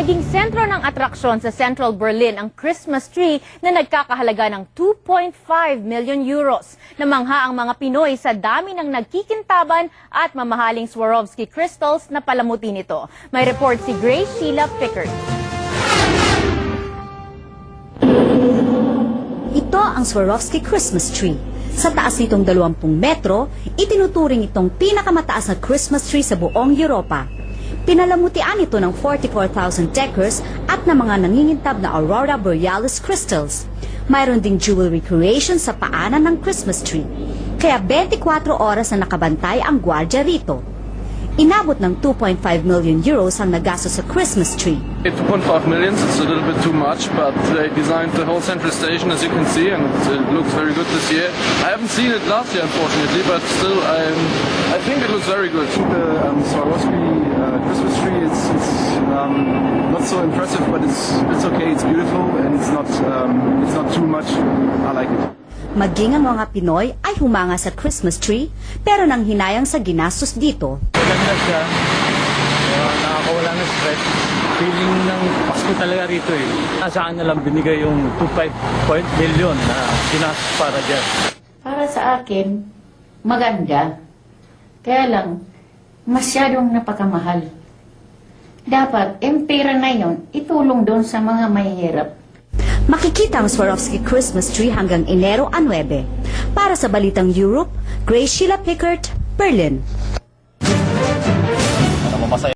Naging sentro ng atraksyon sa Central Berlin ang Christmas tree na nagkakahalaga ng 2.5 million euros. Namangha ang mga Pinoy sa dami ng nagkikintaban at mamahaling Swarovski crystals na palamutin ito. May report si Grace Sheila Pickard. Ito ang Swarovski Christmas tree. Sa taas nitong 20 metro, itinuturing itong pinakamataas na Christmas tree sa buong Europa. Pinalamutian ito ng 44,000 decors at ng mga nangingintab na Aurora Borealis crystals. Mayroon ding jewelry creation sa paanan ng Christmas tree. Kaya 24 oras na nakabantay ang gwardiya rito. Inabot ng 2.5 million euros ang nagastos sa Christmas tree. 2.5 million, it's a little bit too much, but they designed the whole central station, as you can see, and it looks very good this year. I haven't seen it last year, unfortunately, but still, I think it looks very good. The Swarovski Christmas tree, it's not so impressive, but it's okay, it's beautiful, and it's not too much. I like it. Maging ang mga Pinoy ay humanga sa Christmas tree, pero nang hinayang sa ginastos dito. Maganda siya, nakakawala ng stress. Feeling ng Pasko talaga rito eh. Sa akin na lang binigay yung 2.5 million na ginastos para dyan. Para sa akin, maganda. Kaya lang, masyadong napakamahal. Dapat, yung pera na yun, itulong doon sa mga mahihirap. Makikita ang Swarovski Christmas tree hanggang Enero 9. Para sa Balitang Europe, Grace Sheila Pickard, Berlin.